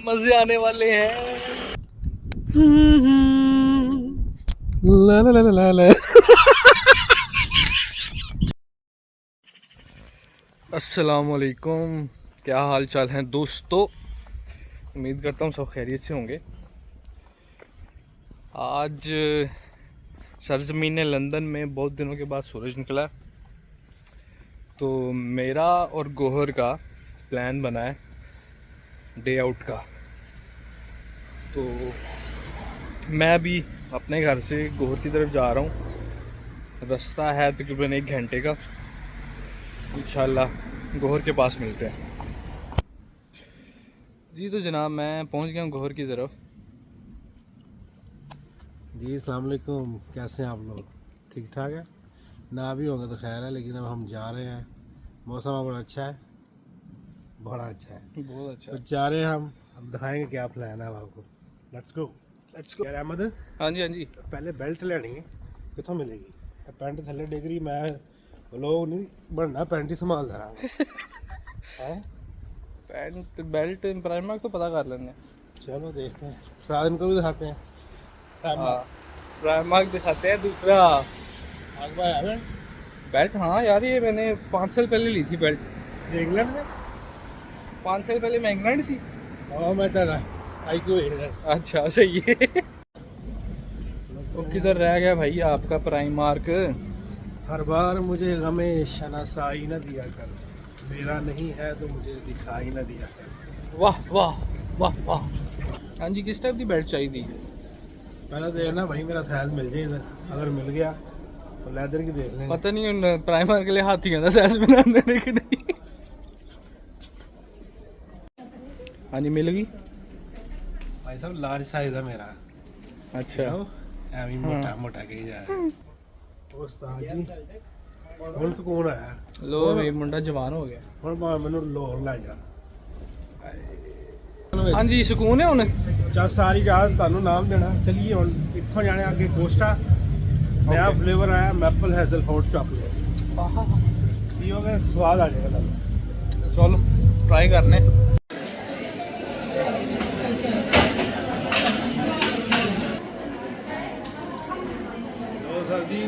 मजे आने वाले हैं। ला ला ला ला ला। अस्सलामुअलैकुम, क्या हाल चाल हैं दोस्तों। उम्मीद करता हूँ सब खैरियत से होंगे। आज सरजमीन लंदन में बहुत दिनों के बाद सूरज निकला, तो मेरा और गोहर का प्लान बना है डे आउट का। तो मैं अभी अपने घर से गोहर की तरफ जा रहा हूँ। रास्ता है तकरीबन 1 घंटे का। इंशाल्लाह गोहर के पास मिलते हैं। जी तो जनाब, मैं पहुँच गया हूँ गोहर की तरफ। जी अस्सलाम वालेकुम, कैसे हैं आप लोग? ठीक ठाक है ना? भी होंगे तो खैर है, लेकिन अब हम जा रहे हैं। मौसम बड़ा अच्छा है, बड़ा अच्छा है, बहुत अच्छा तो है। जा रहे हैं हम। अब दिखाएंगे क्या प्लान है आपको। Let's go. यार अहमद, हाँ जी हाँ जी। पहले बेल्ट लेनी है, कितों मिलेगी? पैंट थले डिगरी मैं लोग नहीं बनना, पैंट ही संभाल रहा है। पैंट बेल्ट प्राइमर तो पता कर लेंगे। चलो देखते हैं, शायद इनको भी दिखाते हैं। हाँ, प्राइमर दिखाते हैं। दूसरा बेल्ट, हाँ यार ये मैंने 5 साल पहले ली थी बेल्ट। इंग्लैंड से 5 साल पहले मैं इंग्लैंड सी। मैं तेरा आई क्यों अच्छा सही है। तो किधर रह गया भाई आपका प्राइम मार्क? हर बार मुझे गमे शनासाई न दिया कर, मेरा नहीं है तो मुझे दिखाई न दिया कर। वाह वाह वाह वाह। हाँ जी, किस टाइप की बेल्ट चाहिए थी? पहले देखना भाई मेरा साइज मिल जाए इधर, अगर मिल गया तो लेदर की देख लेंगे। पता नहीं उन प्राइमर के लिए हाथियों का साइज बनाने ने कि नहीं। हाँ जी मिल गई। भाई साहब लार्ज साइज है मेरा। अच्छा एवं मोटा मोटा कही जा रहा है। उस्ताद जी ਹੁਣ ਸਕੂਨ ਆਇਆ। लो भाई मुंडा जवान हो गया। ਹੁਣ ਭਾਵੇਂ ਮੈਨੂੰ ਲਾਹੌਰ ਲੈ ਜਾ। हाँ जी सुकून है हुन। ਚੱਲ ਸਾਰੀ ਰਾਤ ਤੁਹਾਨੂੰ ਨਾਮ ਦੇਣਾ। ਚਲੀਏ ਹੁਣ ਇੱਥੋਂ ਜਾਣੇ ਅੱਗੇ ਕੋਸਟਾ। नया फ्लेवर आया मैपल हेजल हॉट चॉकलेट। पियोगे स्वाद आ जाएगा दादा। चलो ट्राई करने। लो सर जी,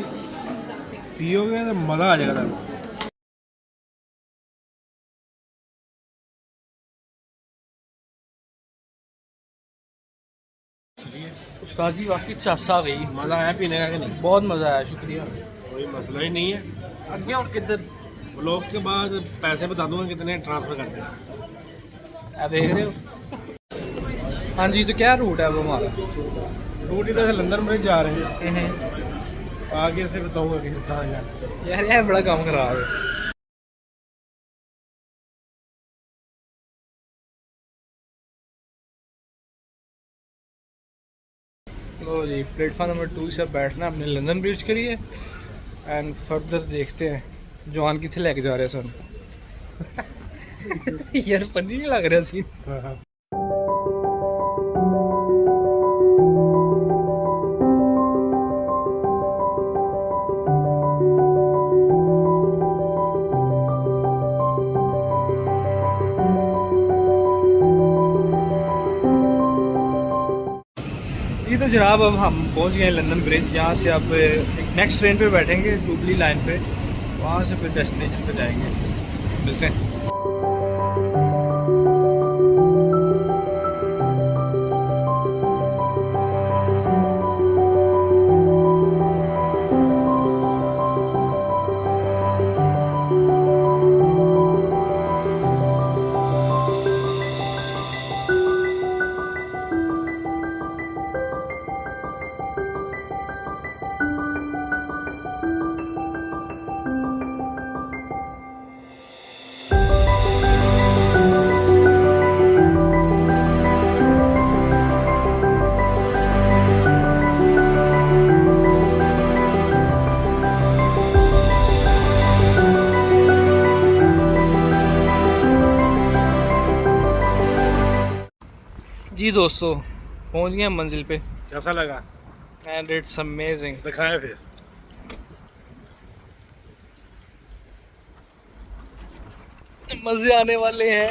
पियोगे तो मज़ा आ जाएगा दादा। उस्ताद जी वाकई चासा आ गई। मज़ा आया पीने का कि नहीं? बहुत मज़ा आया, शुक्रिया। कोई मसला ही नहीं है। आगे और किधर? ब्लॉग के बाद पैसे बता दूंगा कितने ट्रांसफ़र करते हैं। देख रहे हो? हाँ जी, तो क्या रूट है वो हमारा? रूट इधर से लंदन ब्रिज जा रहे हैं, आगे से बताऊंगा कि कहाँ जाना है। यार ये बड़ा काम खराब है। तो जी प्लेटफॉर्म नंबर 2 से बैठना अपने लंदन ब्रिज के लिए एंड फर्दर देखते हैं जवान कितने लेके जा रहे हैं सन। यार फनी नहीं लग रहा सीन। हाँ हाँ। ये तो जनाब अब हम पहुंच गए हैं लंदन ब्रिज। यहाँ से अब एक नेक्स्ट ट्रेन पे बैठेंगे जुबली लाइन पे, वहाँ से फिर डेस्टिनेशन पे जाएंगे। मिलते हैं। जी दोस्तों पहुंच गए हम मंजिल पे कैसा लगा? And it's amazing. दिखाएं फिर। मजे आने वाले हैं।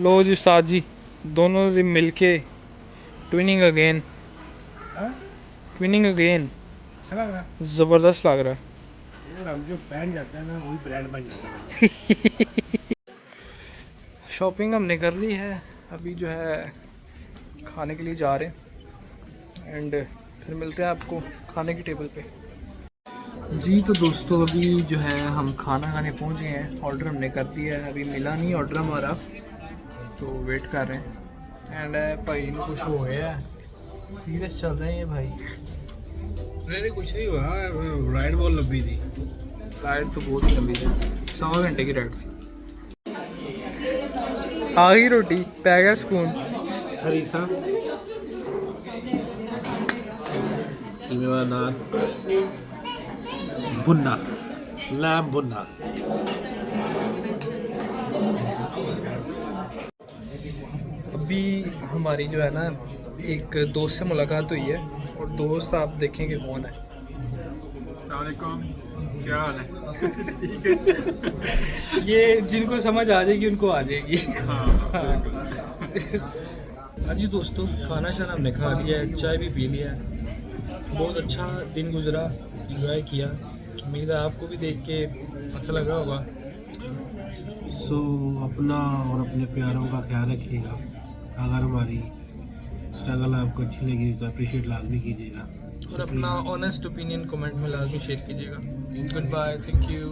लो जी उस्ताद जी, दोनों से मिलके ट्विनिंग अगेन, हाँ? ट्विनिंग अगेन, अच्छा लग रहा है ज़बरदस्त लग रहा है। यार, हम जो पहन जाते हैं ना वही ब्रांड बन जाता है। शॉपिंग हमने कर ली है, अभी जो है खाने के लिए जा रहे हैं एंड फिर मिलते हैं आपको खाने की टेबल पे। जी तो दोस्तों अभी जो है हम खाना खाने पहुंच गए हैं, ऑर्डर हमने कर दिया है, अभी मिला नहीं ऑर्डर हमारा, तो वेट कर रहे हैं एंड भाई ने कुछ हो गया है, सीरियस चल रहे हैं भाई। नहीं कुछ नहीं हुआ, राइड बहुत लंबी थी। राइड तो बहुत ही लंबी थी, 100 घंटे की राइड थी। आ गई रोटी, पै गया सुकून। हरीसा कीमे नान भुन्ना, लैम भुन्ना। अभी हमारी जो है ना एक दोस्त से मुलाकात हुई है और दोस्त आप देखेंगे कौन है। क्या हाल है? ये जिनको समझ आ जाएगी उनको आ जाएगी। हाँ जी दोस्तों, खाना शाना हमने खा लिया है, चाय भी पी लिया है, बहुत अच्छा दिन गुजरा, इंजॉय किया। उम्मीद है आपको भी देख के अच्छा लगा होगा। सो अपना और अपने प्यारों का ख्याल रखिएगा। अगर हमारी स्ट्रगल आपको अच्छी लगी तो अप्रिशिएट लाजमी कीजिएगा और अपना ऑनेस्ट ओपिनियन कमेंट में लाजमी शेयर कीजिएगा। Good bye, thank you.